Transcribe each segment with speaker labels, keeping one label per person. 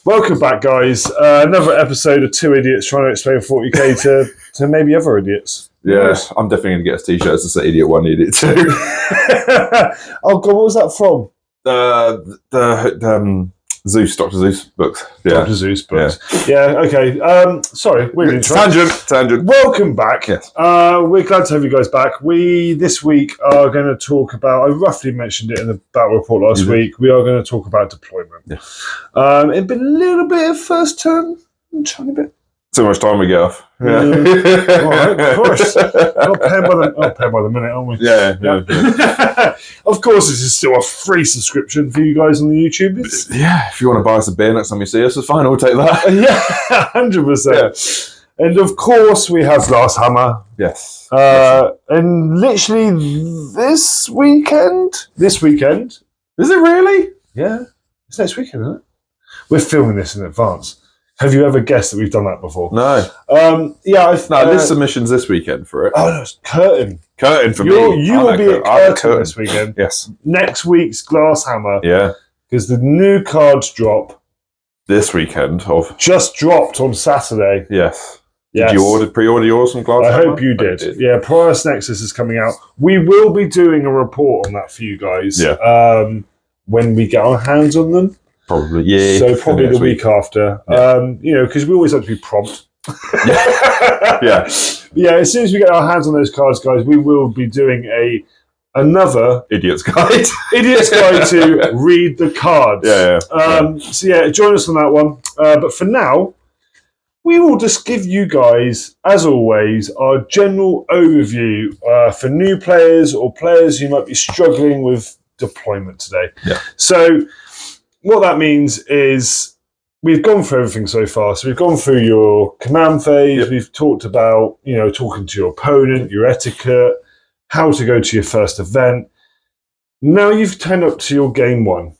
Speaker 1: Welcome back, guys. Another episode of Two Idiots trying to explain 40k to maybe other idiots.
Speaker 2: Yeah, I'm definitely going to get us t-shirts that say Idiot 1, Idiot 2.
Speaker 1: Oh, God, what was that from?
Speaker 2: The Zeus, Dr. Zeus books. Yeah.
Speaker 1: Dr. Zeus books. Yeah, okay. Sorry, we're in
Speaker 2: Tangent.
Speaker 1: Welcome back.
Speaker 2: Yes.
Speaker 1: We're glad to have you guys back. We, this week, are going to talk about, I roughly mentioned it in the battle report last week, we are going to talk about deployment.
Speaker 2: Yeah.
Speaker 1: It's been a little bit of first turn, a tiny bit.
Speaker 2: Too much time we get off. Yeah.
Speaker 1: All right, of course. Not paying by the minute, aren't we?
Speaker 2: Yeah.
Speaker 1: Of course, this is still a free subscription for you guys on the YouTube.
Speaker 2: Yeah, if you want to buy us a beer next time you see us, it's fine, we'll take that.
Speaker 1: Yeah, 100%. Yeah. And of course, we have Warhammer.
Speaker 2: Yes.
Speaker 1: And literally this weekend. Is it really? Yeah. It's next weekend, isn't it? We're filming this in advance. Have you ever guessed that we've done that before?
Speaker 2: No. There's submissions this weekend for it.
Speaker 1: Oh, no, it's Curtain.
Speaker 2: Curtain for
Speaker 1: me. You will be at Curtain this weekend.
Speaker 2: Yes.
Speaker 1: Next week's Glasshammer.
Speaker 2: Yeah.
Speaker 1: Because the new cards drop.
Speaker 2: This weekend of.
Speaker 1: Just dropped on Saturday.
Speaker 2: Yes. Did you pre-order yours from Glasshammer?
Speaker 1: I hope you did. Yeah, Prior's Nexus is coming out. We will be doing a report on that for you guys.
Speaker 2: Yeah.
Speaker 1: When we get our hands on them.
Speaker 2: Probably, yeah.
Speaker 1: So probably the week after.
Speaker 2: Yeah.
Speaker 1: Because we always have to be prompt.
Speaker 2: Yeah.
Speaker 1: Yeah, as soon as we get our hands on those cards, guys, we will be doing another
Speaker 2: Idiot's Guide.
Speaker 1: Idiot's Guide to read the cards.
Speaker 2: Yeah.
Speaker 1: So yeah, join us on that one. But for now, we will just give you guys, as always, our general overview for new players or players who might be struggling with deployment today.
Speaker 2: Yeah.
Speaker 1: So what that means is we've gone through everything so far. So we've gone through your command phase.
Speaker 2: Yep.
Speaker 1: We've talked about, talking to your opponent, your etiquette, how to go to your first event. Now you've turned up to your game one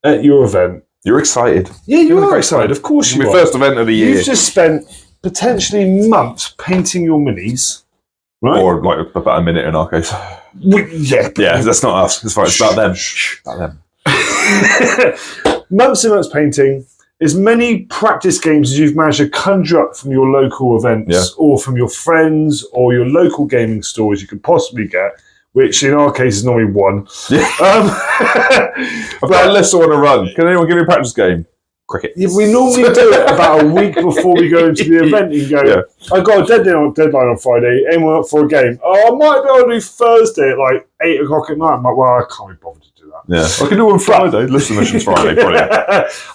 Speaker 1: at your event.
Speaker 2: You're excited.
Speaker 1: Yeah, you are excited. Of course you are.
Speaker 2: Your first event of the year.
Speaker 1: You've just spent potentially months painting your minis, right?
Speaker 2: Or like about a minute in our case.
Speaker 1: Yeah,
Speaker 2: that's not us. It's fine. It's about them. About them.
Speaker 1: Months and months painting. As many practice games as you've managed to conjure up from your local events or from your friends or your local gaming stores you could possibly get, which in our case is normally one.
Speaker 2: Yeah. I've got a list I want to run. Can anyone give me a practice game? Cricket.
Speaker 1: Yeah, we normally do it about a week before we go into the event. You can go, I've got a deadline on Friday. Anyone up for a game? Oh, I might be able to do Thursday at like 8 o'clock at night. I'm like, well, I can't be bothered to do that.
Speaker 2: Yeah, I can do it on Friday. List submissions Friday. Brilliant.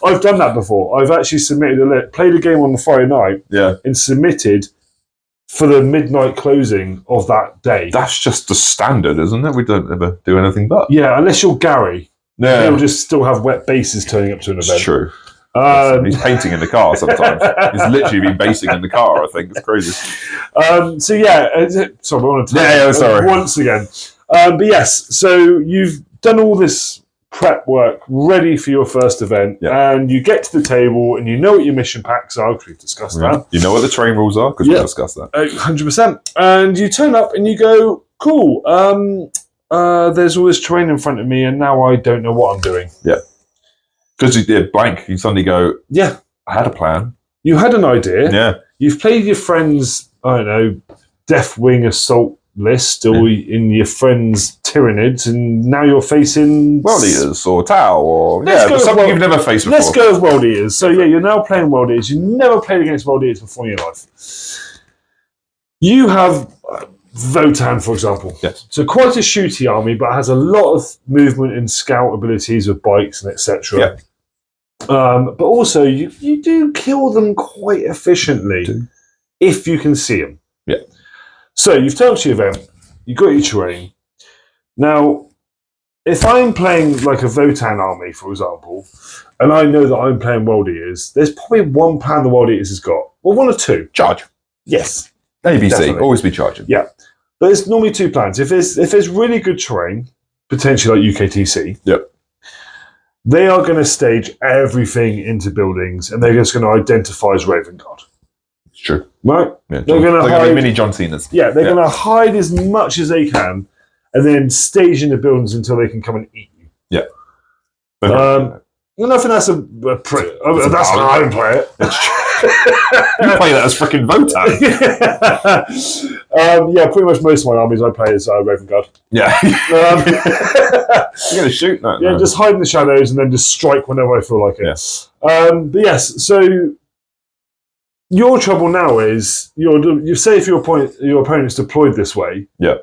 Speaker 1: I've done that before. I've actually submitted played a game on the Friday night and submitted for the midnight closing of that day.
Speaker 2: That's just the standard, isn't it? We don't ever do anything but.
Speaker 1: Yeah, unless you're Gary.
Speaker 2: Yeah.
Speaker 1: He'll just still have wet bases turning up to an event.
Speaker 2: It's true. He's painting in the car sometimes. He's literally been basing in the car, I think. It's crazy.
Speaker 1: Sorry, I want to
Speaker 2: sorry.
Speaker 1: Once again. But yes, so you've done all this prep work ready for your first event, and you get to the table and you know what your mission packs are, because we've discussed that.
Speaker 2: You know what the train rules are, because we've discussed that.
Speaker 1: 100%. And you turn up and you go, cool, there's all this terrain in front of me and now I don't know what I'm doing. Yeah.
Speaker 2: Because you did blank, you suddenly go, I had a plan.
Speaker 1: You had an idea.
Speaker 2: Yeah.
Speaker 1: You've played your friend's, Death Wing Assault list or in your friend's Tyranids, and now you're facing
Speaker 2: World Eaters or Tau or something you've never faced before.
Speaker 1: Let's go with World Eaters. So you're now playing World Eaters. You've never played against World Eaters before in your life. You have Votan, for example.
Speaker 2: Yes.
Speaker 1: So quite a shooty army, but has a lot of movement and scout abilities with bikes and etc.
Speaker 2: Yeah.
Speaker 1: But also you do kill them quite efficiently if you can see them.
Speaker 2: Yeah.
Speaker 1: So you've turned to your event, you've got your terrain. Now, if I'm playing like a Votan army, for example, and I know that I'm playing World Eaters, there's probably one plan the World Eaters has got. Well, one or two.
Speaker 2: Charge.
Speaker 1: Yes.
Speaker 2: ABC,
Speaker 1: definitely.
Speaker 2: Always be charging.
Speaker 1: Yeah. But there's normally two plans. If there's really good terrain, potentially like UKTC, they are going to stage everything into buildings and they're just going to identify as Raven Guard.
Speaker 2: It's true.
Speaker 1: Right?
Speaker 2: Yeah, they're going to be mini John Cena's.
Speaker 1: Yeah, they're going to hide as much as they can and then stage in the buildings until they can come and eat you.
Speaker 2: Yeah.
Speaker 1: Well, I think that's that's how I play it.
Speaker 2: You play that as freaking Votan.
Speaker 1: Yeah, pretty much most of my armies I play as Raven Guard.
Speaker 2: Yeah. You're going to shoot that.
Speaker 1: Yeah, just hide in the shadows and then just strike whenever I feel like it.
Speaker 2: Yes.
Speaker 1: But yes, so your trouble now is you say if your opponent's deployed this way.
Speaker 2: Yeah.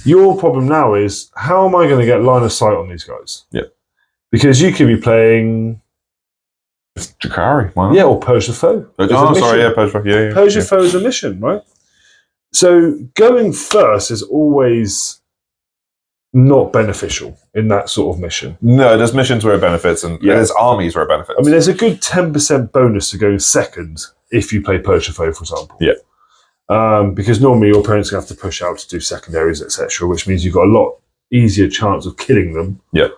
Speaker 1: Your problem now is how am I going to get line of sight on these guys?
Speaker 2: Yeah.
Speaker 1: Because you could be playing
Speaker 2: Jakari.
Speaker 1: Yeah, or Purge the Foe.
Speaker 2: Purge the
Speaker 1: Foe is a mission, right? So going first is always not beneficial in that sort of mission.
Speaker 2: No, there's missions where it benefits, and there's armies where it benefits.
Speaker 1: I mean, there's a good 10% bonus to going second if you play Purge the Foe, for example.
Speaker 2: Yeah.
Speaker 1: Because normally your opponent's going to have to push out to do secondaries, etc., which means you've got a lot easier chance of killing them.
Speaker 2: Yeah.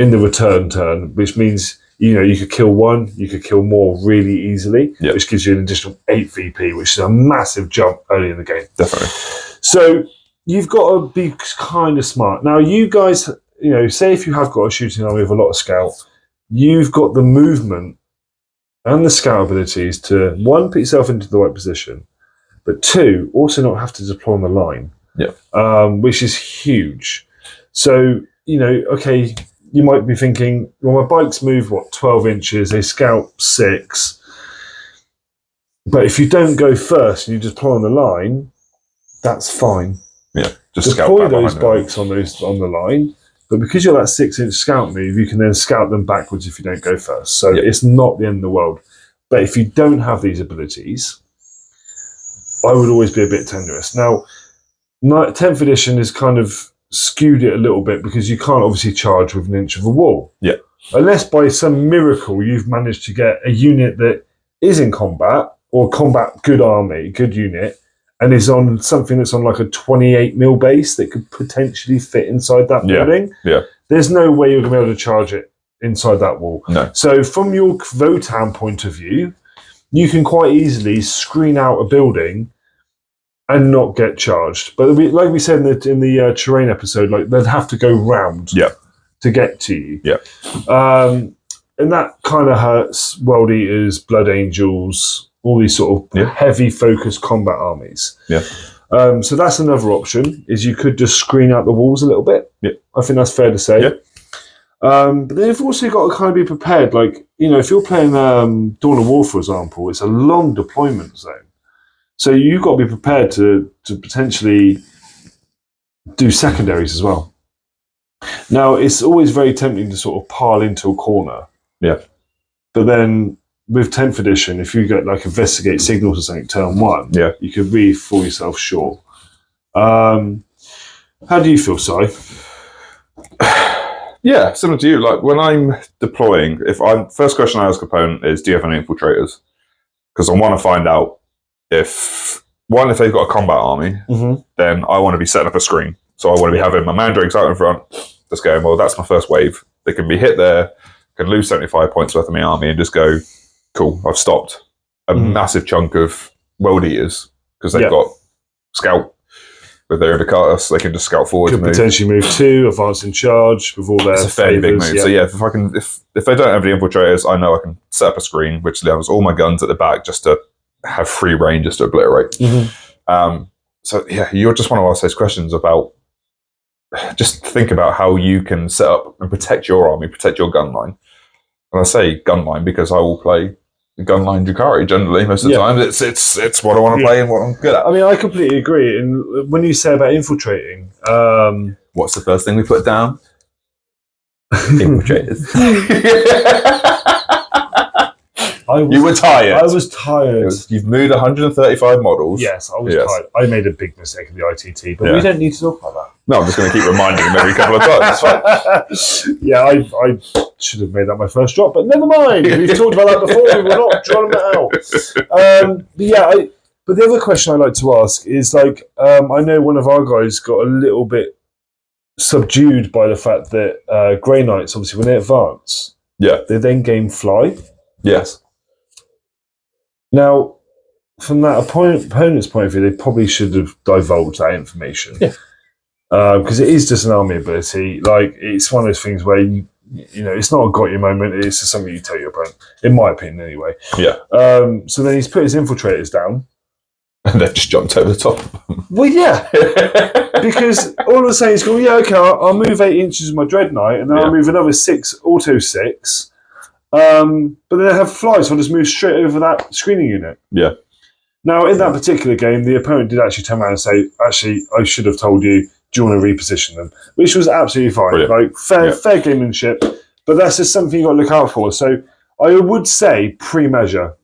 Speaker 1: In the return turn, which means you could kill one, you could kill more really easily, which gives you an additional 8 VP, which is a massive jump early in the game.
Speaker 2: Definitely.
Speaker 1: So you've got to be kind of smart. Now, you guys, say if you have got a shooting army with a lot of scout, you've got the movement and the scout abilities to, one, put yourself into the right position, but two, also not have to deploy on the line, which is huge. So, okay, you might be thinking, well, my bikes move, 12 inches, they scout 6. But if you don't go first and you just deploy on the line, that's fine.
Speaker 2: Yeah, just
Speaker 1: deploy those bikes on the line, but because you're that 6-inch scout move, you can then scout them backwards if you don't go first. So it's not the end of the world. But if you don't have these abilities, I would always be a bit tenuous. Now, 10th edition is kind of skewed it a little bit because you can't obviously charge with an inch of a wall.
Speaker 2: Yeah.
Speaker 1: Unless by some miracle you've managed to get a unit that is in combat or combat good army, good unit, and is on something that's on like a 28mm base that could potentially fit inside that building.
Speaker 2: Yeah.
Speaker 1: There's no way you're going to be able to charge it inside that wall.
Speaker 2: No.
Speaker 1: So from your Votan point of view, you can quite easily screen out a building and not get charged. But like we said in the terrain episode, like they'd have to go round to get to you.
Speaker 2: Yeah.
Speaker 1: And that kind of hurts World Eaters, Blood Angels, all these sort of heavy focused combat armies.
Speaker 2: Yeah.
Speaker 1: So that's another option, is you could just screen out the walls a little bit.
Speaker 2: Yeah.
Speaker 1: I think that's fair to say.
Speaker 2: Yeah.
Speaker 1: But then you've also got to kind of be prepared. Like, if you're playing Dawn of War, for example, it's a long deployment zone. So you've got to be prepared to potentially do secondaries as well. Now, it's always very tempting to sort of pile into a corner.
Speaker 2: Yeah.
Speaker 1: But then with 10th edition, if you get like investigate signals or something turn 1, you could really fall yourself short. How do you feel, Si?
Speaker 2: Yeah, similar to you. Like when I'm deploying, first question I ask opponent is, do you have any infiltrators? Because I want to find out if they've got a combat army, then I want to be setting up a screen. So I want to be having my mandrakes out in front, just going, well, that's my first wave. They can be hit there, can lose 75 points worth of my army and just go, cool, I've stopped a massive chunk of World Eaters because they've got scout with their indicatus. They can just scout forward.
Speaker 1: Could potentially move 2, advance in charge with all their
Speaker 2: It's a fairly big move.
Speaker 1: Yeah.
Speaker 2: So if they don't have any infiltrators, I know I can set up a screen which allows all my guns at the back just to have free range just to obliterate. So you just want to ask those questions about, just think about how you can set up and protect your army, protect your gun line. And I say gun line because I will play the gunline Jakari generally most of the time. It's what I want to play and what I'm good at.
Speaker 1: I mean, I completely agree. And when you say about infiltrating,
Speaker 2: what's the first thing we put down? Infiltrators. You were tired.
Speaker 1: I was tired.
Speaker 2: You've moved 135 models.
Speaker 1: Yes, I was tired. I made a big mistake in the ITT, but we don't need to talk about that.
Speaker 2: No, I'm just going to keep reminding him every couple of times. It's fine.
Speaker 1: Yeah, I should have made that my first drop, but never mind. We've talked about that before. We're not drawing that out. But the other question I like to ask is, like, I know one of our guys got a little bit subdued by the fact that Grey Knights, obviously, when they advance, they then gain fly.
Speaker 2: Yes.
Speaker 1: Now, from that opponent's point of view, they probably should have divulged that information. Yeah. Because it is just an army ability. Like, it's one of those things where it's not a got you moment. It's just something you tell your opponent, in my opinion, anyway.
Speaker 2: Yeah.
Speaker 1: So then he's put his infiltrators down.
Speaker 2: And they've just jumped over the top.
Speaker 1: Well, yeah. Because all of a sudden he's going, yeah, okay, I'll move 8 inches with my Dread Knight, and then I'll move another 6, auto 6. But then I have flies, so I'll just move straight over that screening unit.
Speaker 2: Yeah.
Speaker 1: Now, in that particular game, the opponent did actually turn around and say, actually, I should have told you, do you want to reposition them? Which was absolutely fine.
Speaker 2: Brilliant.
Speaker 1: Like, fair gamemanship. But that's just something you've got to look out for. So I would say pre-measure.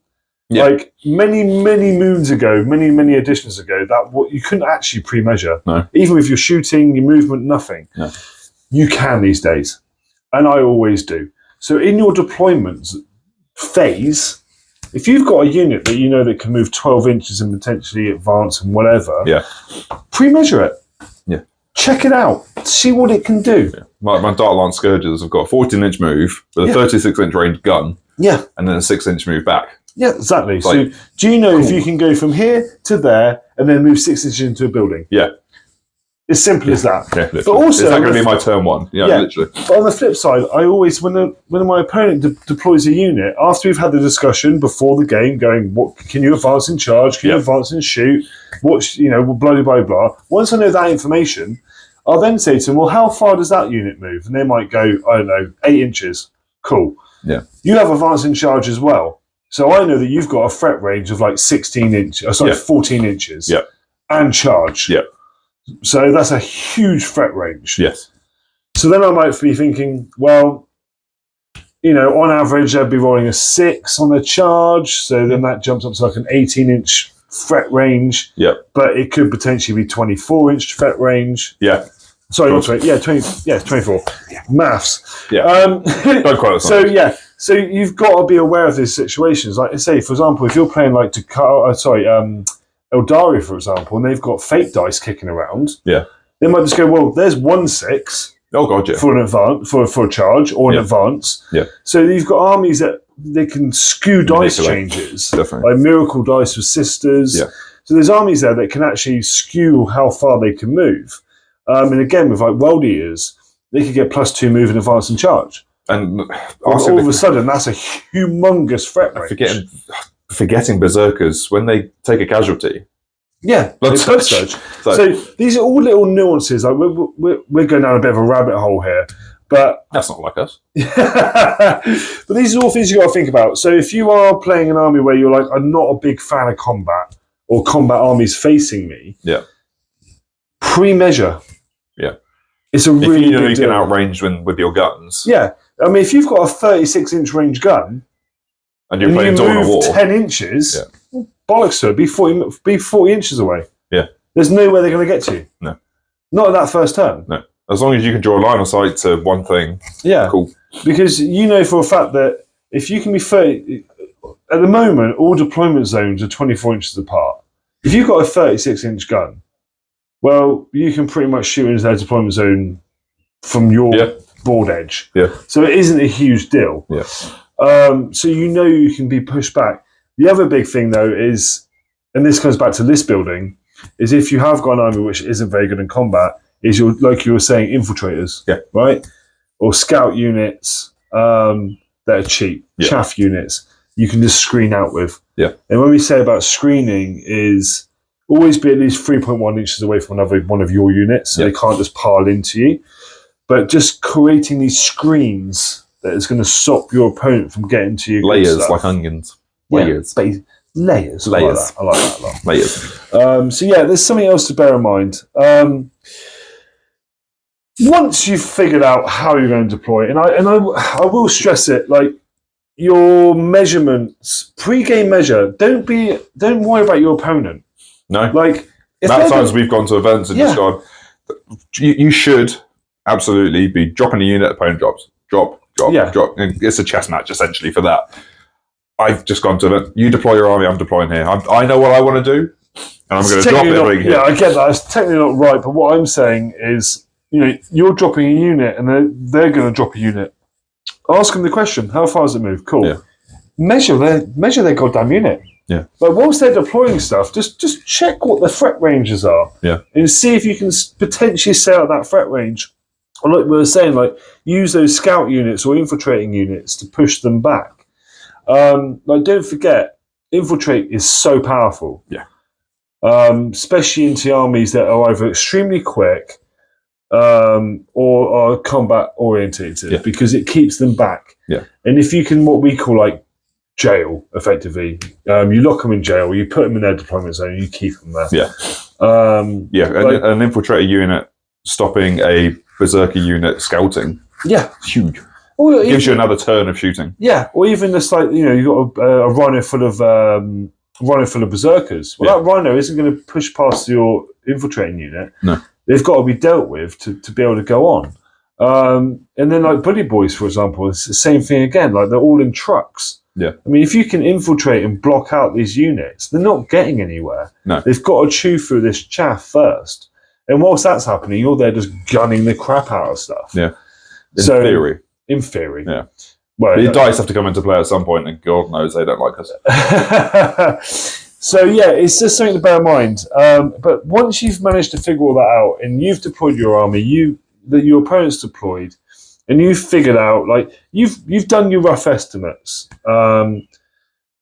Speaker 2: Yeah.
Speaker 1: Like, many moons ago, many editions ago, that what you couldn't actually pre-measure.
Speaker 2: No.
Speaker 1: Even if you're shooting, your movement, nothing.
Speaker 2: No.
Speaker 1: You can these days. And I always do. So in your deployment phase, if you've got a unit that you know that can move 12 inches and potentially advance and whatever, pre-measure it.
Speaker 2: Yeah.
Speaker 1: Check it out. See what it can do.
Speaker 2: Yeah. My Dark Lance Scourges have got a 14-inch move with a 36-inch range gun. Yeah. And then a 6-inch move back.
Speaker 1: Yeah, exactly. So do you know if you can go from here to there and then move 6 inches into a building? Yeah. As simple as that.
Speaker 2: Yeah, literally.
Speaker 1: But also,
Speaker 2: is that going to be my turn 1? Yeah, literally.
Speaker 1: But on the flip side, I always, when my opponent deploys a unit, after we've had the discussion before the game, going, what can you advance in charge? Can you advance and shoot? What, blah, blah, blah. Once I know that information, I'll then say to them, well, how far does that unit move? And they might go, I don't know, 8 inches. Cool. Yeah. You have advance in charge as well. So I know that you've got a threat range of like 14 inches. Yeah. And charge. Yeah. So that's a huge threat range. Yes. So then I might be thinking, well, on average, I'd be rolling a 6 on the charge. So then that jumps up to like an 18-inch threat range. Yeah. But it could potentially be 24-inch threat range. Yeah. Sorry, not 20. Yeah, 20. Yeah, 24. Yeah. Maths. Yeah. Don't quote us. So you've got to be aware of these situations. Like I say, for example, if you're playing like Eldari, for example, and they've got fate dice kicking around. Yeah. They might just go, well, there's 1 6. Oh god, yeah. For an advance, for a charge or an advance. Yeah. So you've got armies that they can skew dice changes. Definitely. Like Miracle Dice with Sisters. Yeah. So there's armies there that can actually skew how far they can move. And again, with like World Eaters, they could get +2 move in advance and charge. And all of a sudden, that's a humongous threat range.
Speaker 2: Forgetting Berserkers, when they take a casualty.
Speaker 1: Yeah, blood surge. So these are all little nuances. Like we're going down a bit of a rabbit hole here. But
Speaker 2: that's not like us.
Speaker 1: But these are all things you got to think about. So if you are playing an army where you're like, I'm not a big fan of combat or combat armies facing me, pre-measure. Yeah.
Speaker 2: It's a really big deal. You can outrange with your guns.
Speaker 1: Yeah. I mean, if you've got a 36-inch range gun
Speaker 2: and you're playing Dawn of War,
Speaker 1: 10 inches, bollocks to it, be 40 inches away. Yeah. There's nowhere they're going to get to you. No. Not at that first turn.
Speaker 2: No. As long as you can draw a line of sight to one thing.
Speaker 1: Yeah. Cool. Because you know for a fact that if you can be 30... At the moment, all deployment zones are 24 inches apart. If you've got a 36-inch gun, well, you can pretty much shoot into their deployment zone from your board edge. Yeah. So it isn't a huge deal. Yeah. So you can be pushed back. The other big thing, though, is, and this comes back to list building, is if you have got an army which isn't very good in combat, is like you were saying, infiltrators. Yeah. Right? Or scout units that are cheap, chaff units, you can just screen out with. Yeah. And when we say about screening is always be at least 3.1 inches away from another one of your units, so they can't just pile into you. But just creating these screens that is going to stop your opponent from getting to you.
Speaker 2: Layers, like onions. Layers.
Speaker 1: Yeah, layers. I like that a lot.
Speaker 2: Layers.
Speaker 1: So there's something else to bear in mind. Once you've figured out how you're going to deploy, and I will stress it, like your measurements, pre-game measure. Don't worry about your opponent.
Speaker 2: No.
Speaker 1: Like
Speaker 2: amount of times we've gone to events and just gone, you should absolutely be dropping a unit, opponent drops. Drop. And it's a chess match essentially for that. I've just gone to it. You deploy your army, I'm deploying here. I know what I want to do, and I'm going to drop everything here.
Speaker 1: Yeah, I get that. It's technically not right, but what I'm saying is, you're dropping a unit, and they're going to drop a unit. Ask them the question: how far does it move? Cool. Yeah. Measure their goddamn unit. Yeah. But whilst they're deploying stuff, just check what the threat ranges are. Yeah. And see if you can potentially set out that threat range like we were saying, like use those scout units or infiltrating units to push them back. Like don't forget, infiltrate is so powerful.
Speaker 2: Yeah.
Speaker 1: Especially into armies that are either extremely quick or are combat orientated, because it keeps them back.
Speaker 2: Yeah.
Speaker 1: And if you can, what we call like jail, effectively, you lock them in jail, you put them in their deployment zone, you keep them there.
Speaker 2: Yeah. An infiltrator unit stopping a berserker unit scouting.
Speaker 1: Yeah,
Speaker 2: it's huge.
Speaker 1: Or
Speaker 2: it gives you another turn of shooting.
Speaker 1: Yeah, or even just like you've got a rhino full of berserkers. Well, that rhino isn't going to push past your infiltrating unit.
Speaker 2: No,
Speaker 1: they've got to be dealt with to be able to go on. And then like bully boys, for example, it's the same thing again. Like they're all in trucks.
Speaker 2: Yeah,
Speaker 1: I mean, if you can infiltrate and block out these units, they're not getting anywhere.
Speaker 2: No,
Speaker 1: they've got to chew through this chaff first. And whilst that's happening, you're there just gunning the crap out of stuff.
Speaker 2: Yeah, theory.
Speaker 1: In theory.
Speaker 2: Yeah.
Speaker 1: Well,
Speaker 2: the dice have to come into play at some point, and God knows they don't like us.
Speaker 1: So, yeah, it's just something to bear in mind. But once you've managed to figure all that out and you've deployed your army, your opponent's deployed, and you've figured out, like, you've done your rough estimates. And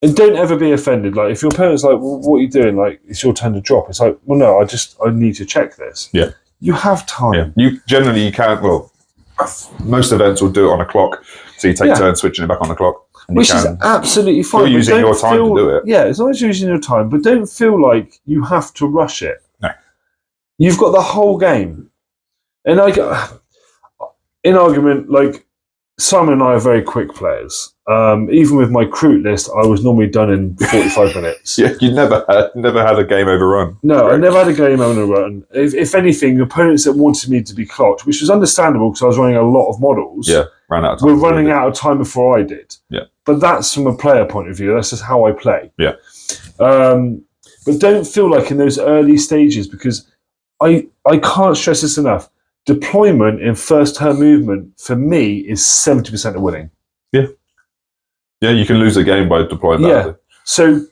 Speaker 1: don't ever be offended. Like, if your opponent's like, well, what are you doing? Like, it's your turn to drop. It's like, well, no, I need to check this.
Speaker 2: Yeah.
Speaker 1: You have time.
Speaker 2: Yeah. You can't, well, most events will do it on a clock, so you take turns switching it back on the clock.
Speaker 1: Which is absolutely fine.
Speaker 2: You're using your time to do it.
Speaker 1: Yeah, as long as you're using your time, but don't feel like you have to rush it.
Speaker 2: No.
Speaker 1: You've got the whole game. And in argument, like, Simon and I are very quick players. Even with my Kroot list, I was normally done in 45 minutes.
Speaker 2: Yeah, you never had a game overrun.
Speaker 1: No, I never had a game overrun. If anything, opponents that wanted me to be clocked, which was understandable because I was running a lot of models.
Speaker 2: Yeah, ran out of time.
Speaker 1: Were running out of time before I did.
Speaker 2: Yeah.
Speaker 1: But that's from a player point of view. That's just how I play.
Speaker 2: Yeah.
Speaker 1: But don't feel like in those early stages, because I can't stress this enough. Deployment in first turn movement for me is 70% of winning.
Speaker 2: Yeah. Yeah, you can lose a game by deploying badly.
Speaker 1: Yeah. So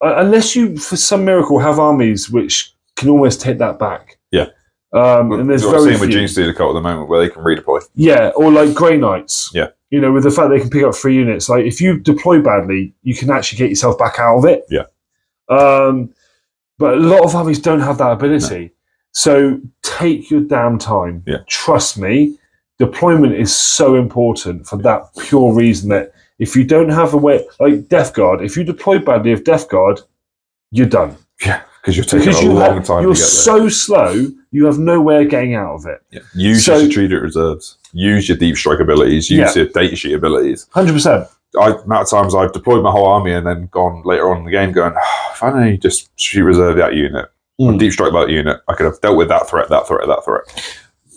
Speaker 1: unless you, for some miracle, have armies which can almost take that back.
Speaker 2: Yeah.
Speaker 1: And there's
Speaker 2: very
Speaker 1: very
Speaker 2: few. With Gene Stealer Cult at the moment where they can redeploy.
Speaker 1: Yeah, or like Grey Knights.
Speaker 2: Yeah.
Speaker 1: With the fact they can pick up 3 units. Like if you deploy badly, you can actually get yourself back out of it.
Speaker 2: Yeah.
Speaker 1: But a lot of armies don't have that ability. No. So take your damn time.
Speaker 2: Yeah.
Speaker 1: Trust me, deployment is so important for that pure reason that if you don't have a way, like Death Guard, if you deploy badly with Death Guard, you're done.
Speaker 2: Yeah, because you're taking a long time to get there.
Speaker 1: You're so slow, you have no way of getting out of it.
Speaker 2: Yeah. Use your strategic reserves. Use your deep strike abilities. Use your data sheet abilities.
Speaker 1: 100%.
Speaker 2: Amount of times I've deployed my whole army and then gone later on in the game going, if I only just reserve that unit, or deep strike that unit, I could have dealt with that threat.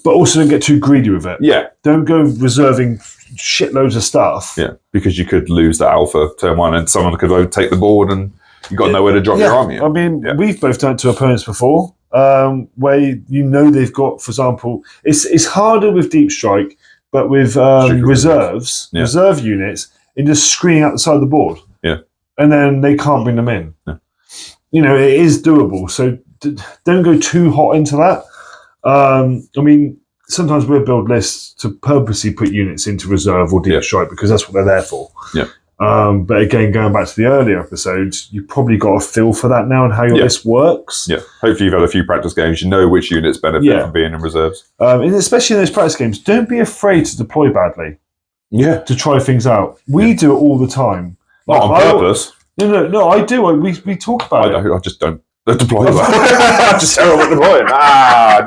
Speaker 1: But also don't get too greedy with it.
Speaker 2: Yeah.
Speaker 1: Don't go reserving shitloads of stuff.
Speaker 2: Yeah, because you could lose the alpha turn 1 and someone could overtake the board and you've got nowhere to drop your army in.
Speaker 1: I mean, we've both done it to opponents before, where they've got, for example, it's harder with deep strike, but with reserve units, and just screening out the side of the board.
Speaker 2: Yeah.
Speaker 1: And then they can't bring them in.
Speaker 2: Yeah.
Speaker 1: It is doable. So don't go too hot into that. I mean, sometimes we'll build lists to purposely put units into reserve or deep strike because that's what they're there for.
Speaker 2: Yeah.
Speaker 1: But again, going back to the earlier episodes, you've probably got a feel for that now and how your list works.
Speaker 2: Yeah. Hopefully you've had a few practice games. You know which units benefit from being in reserves.
Speaker 1: And especially in those practice games, don't be afraid to deploy badly.
Speaker 2: Yeah.
Speaker 1: To try things out. We do it all the time.
Speaker 2: Not on purpose.
Speaker 1: No, I do. We talk about it.
Speaker 2: I just don't deploy that. I'm just terrible at deploying.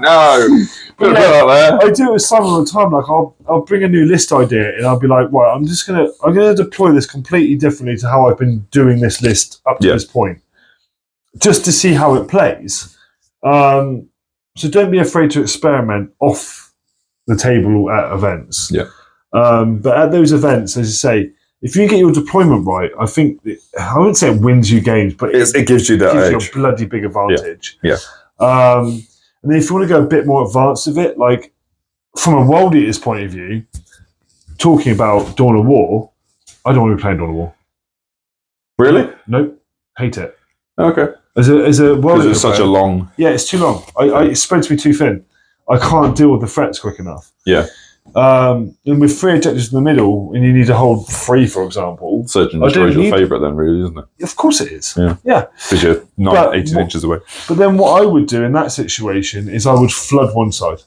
Speaker 2: No. Put it out there.
Speaker 1: I do it with Simon all the time. Like I'll bring a new list idea and I'll be like, right, I'm gonna deploy this completely differently to how I've been doing this list up to this point, just to see how it plays. So don't be afraid to experiment off the table at events.
Speaker 2: Yeah.
Speaker 1: But at those events, as you say, if you get your deployment right, I think I wouldn't say it wins you games, but
Speaker 2: it gives you that edge.
Speaker 1: You a bloody big advantage.
Speaker 2: Yeah.
Speaker 1: And then if you want to go a bit more advanced with it, like from a world eater's point of view, talking about Dawn of War, I don't want to be playing Dawn of War.
Speaker 2: Really?
Speaker 1: Nope. Hate it.
Speaker 2: Okay.
Speaker 1: As a world eater,
Speaker 2: it's such a long.
Speaker 1: Yeah, it's too long. It spreads me too thin. I can't deal with the threats quick enough.
Speaker 2: Yeah.
Speaker 1: And with 3 objectives in the middle, and you need to hold 3, for example.
Speaker 2: Search and destroy is your favourite then, really, isn't it?
Speaker 1: Of course it is.
Speaker 2: Yeah. Because you're 18 inches away.
Speaker 1: But then what I would do in that situation is I would flood one side.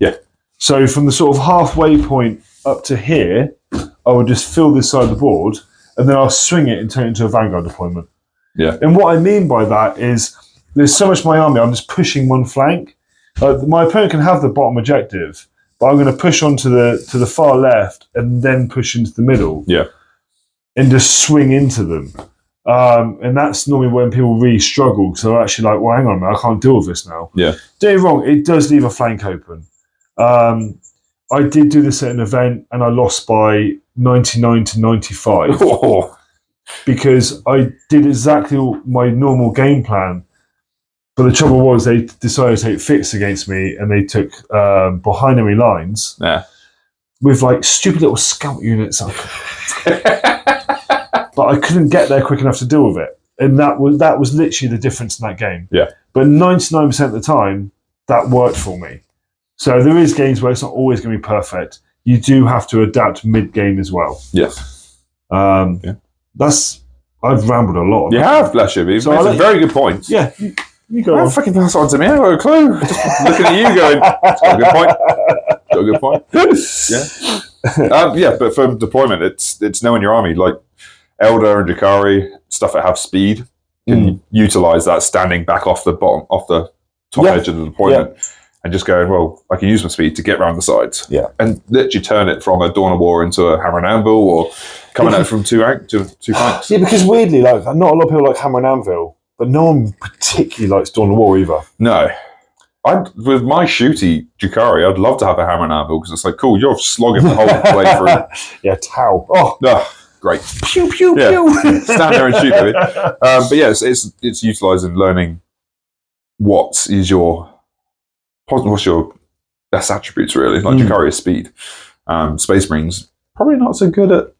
Speaker 2: Yeah.
Speaker 1: So from the sort of halfway point up to here, I would just fill this side of the board, and then I'll swing it and turn it into a Vanguard deployment.
Speaker 2: Yeah.
Speaker 1: And what I mean by that is there's so much of my army, I'm just pushing one flank. My opponent can have the bottom objective, but I'm going to push on to the far left and then push into the middle.
Speaker 2: Yeah.
Speaker 1: And just swing into them. And that's normally when people really struggle, because they're actually like, well, hang on a minute, I can't deal with this now.
Speaker 2: Yeah.
Speaker 1: Don't get me wrong, it does leave a flank open. I did do this at an event, and I lost by 99 to 95. Because I did exactly my normal game plan. But the trouble was they decided to take fix against me, and they took behind enemy lines with like stupid little scout units. But I couldn't get there quick enough to deal with it. And that was literally the difference in that game.
Speaker 2: Yeah.
Speaker 1: But 99% of the time, that worked for me. So there is games where it's not always going to be perfect. You do have to adapt mid-game as well.
Speaker 2: Yes.
Speaker 1: I've rambled a lot.
Speaker 2: You have, bless you. So that's a very good point.
Speaker 1: Yeah. You go on.
Speaker 2: Fucking pass on to me. I got a clue. Just looking at you going, got a good point. Got a good point. Yeah. But for deployment, it's knowing your army. Like Elder and Jakari, stuff that have speed, can utilize that standing back off the top edge of the deployment. And just going, well, I can use my speed to get around the sides. Yeah. And literally turn it from a Dawn of War into a Hammer and Anvil, or coming out from two flanks.
Speaker 1: Yeah, because weirdly, like, not a lot of people like Hammer and Anvil, but no one particularly likes Dawn of War either.
Speaker 2: No. With my shooty Jakari, I'd love to have a Hammer and Anvil, because it's like, cool, you're slogging the whole way through.
Speaker 1: Yeah, Tau.
Speaker 2: Great.
Speaker 1: Pew, pew, pew.
Speaker 2: Stand there and shoot, baby. But yeah, it's utilising learning what's your best attributes, really. Like Jakari is speed. Space Marines, probably not so good at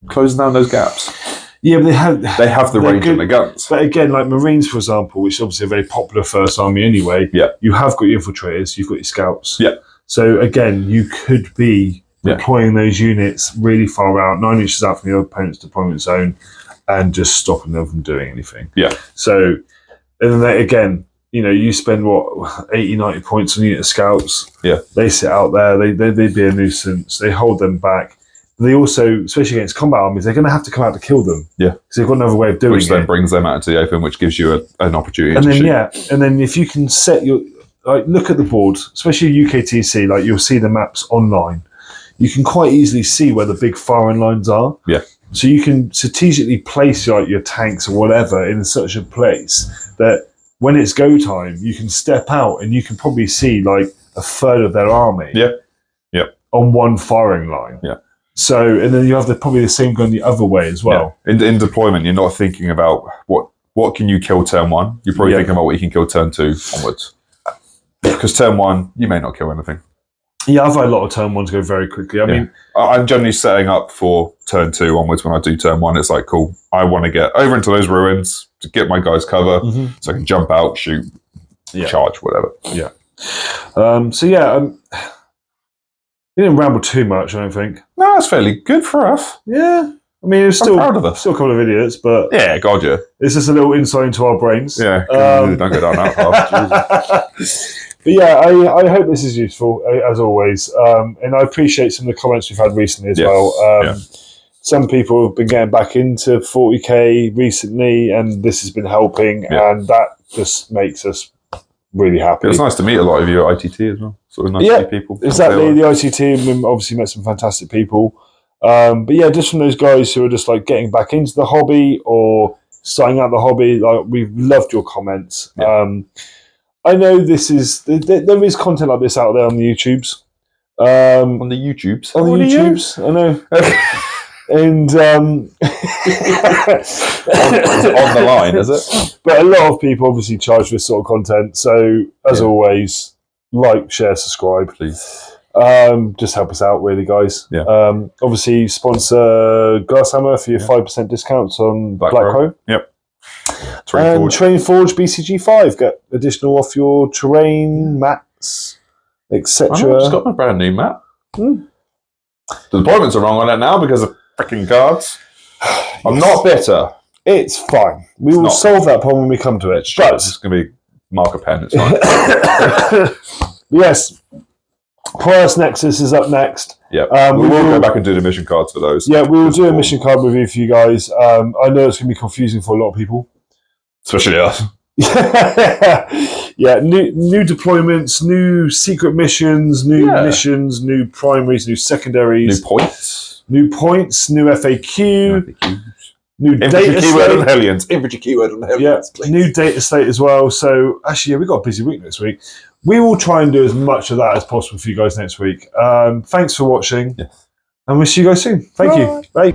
Speaker 2: closing down those gaps. Yeah, but they have the range on the guns. But again, like Marines, for example, which is obviously a very popular first army anyway, you have got your infiltrators, you've got your scouts. Yeah. So again, you could be deploying those units really far out, 9 inches out from your opponent's deployment zone, and just stopping them from doing anything. Yeah. So, and then again, you spend 80, 90 points on a unit of scouts. Yeah. They sit out there, they'd be a nuisance, they hold them back. They also, especially against combat armies, they're going to have to come out to kill them. Yeah. Because they've got another way of doing it. Which then brings them out into the open, which gives you an opportunity to shoot. And then if you can set look at the board, especially UKTC, like you'll see the maps online, you can quite easily see where the big firing lines are. Yeah. So you can strategically place your tanks or whatever in such a place that when it's go time, you can step out and you can probably see like a third of their army. Yeah. Yep. On one firing line. Yeah. So, and then you have probably the same gun the other way as well. Yeah. In deployment, you're not thinking about what can you kill turn one. You're probably thinking about what you can kill turn two onwards. Because turn one, you may not kill anything. Yeah, I've had a lot of turn ones go very quickly. I mean, I'm generally setting up for turn two onwards when I do turn one. It's like, cool, I want to get over into those ruins to get my guys cover so I can jump out, shoot, charge, whatever. Yeah. We didn't ramble too much, I don't think. No, that's fairly good for us. Yeah. I mean, I'm proud of us. Still a couple of idiots, but... Yeah, God, yeah. It's just a little insight into our brains. Yeah, don't go down that path. But yeah, I hope this is useful, as always. And I appreciate some of the comments we've had recently as well. Some people have been getting back into 40k recently, and this has been helping, and that just makes us really happy. It's nice to meet a lot of you at ITT as well. Sort of nice to meet people. Exactly. The ITT team obviously met some fantastic people. But yeah, just from those guys who are just like getting back into the hobby or starting out the hobby, like we've loved your comments. Yeah. I know there is content like this out there on the YouTubes. On the YouTubes? On the YouTubes, I know. And on the line, is it? But a lot of people obviously charge for this sort of content. So as always, like, share, subscribe, please. Just help us out, really, guys. Yeah. Obviously, sponsor Glasshammer for your 5% discounts on Black Crow. Yep. Terrain Forge BCG5. Get additional off your terrain mats
Speaker 1: etc.
Speaker 2: I've just got my brand new map.
Speaker 1: Hmm.
Speaker 2: The deployments are wrong on it now because of freaking cards. I'm not bitter.
Speaker 1: It's fine. We will
Speaker 2: not.
Speaker 1: solve that problem when we come to it. But
Speaker 2: It's going to be marker pen. It's fine.
Speaker 1: yes, Polaris Nexus is up next.
Speaker 2: Yeah,
Speaker 1: we
Speaker 2: will
Speaker 1: will
Speaker 2: go back and do the mission cards for those.
Speaker 1: Yeah, we will do a mission card review for you guys. I know it's going to be confusing for a lot of people.
Speaker 2: Especially us.
Speaker 1: Yeah, new deployments, new secret missions, new missions, new primaries, new secondaries, new FAQ, new data
Speaker 2: keyword on
Speaker 1: slate.
Speaker 2: Hellions. Infantry keyword on Hellions, please.
Speaker 1: New data slate as well. So actually, we've got a busy week next week. We will try and do as much of that as possible for you guys next week. Thanks for watching, and we'll see you guys soon. Thank you. Bye.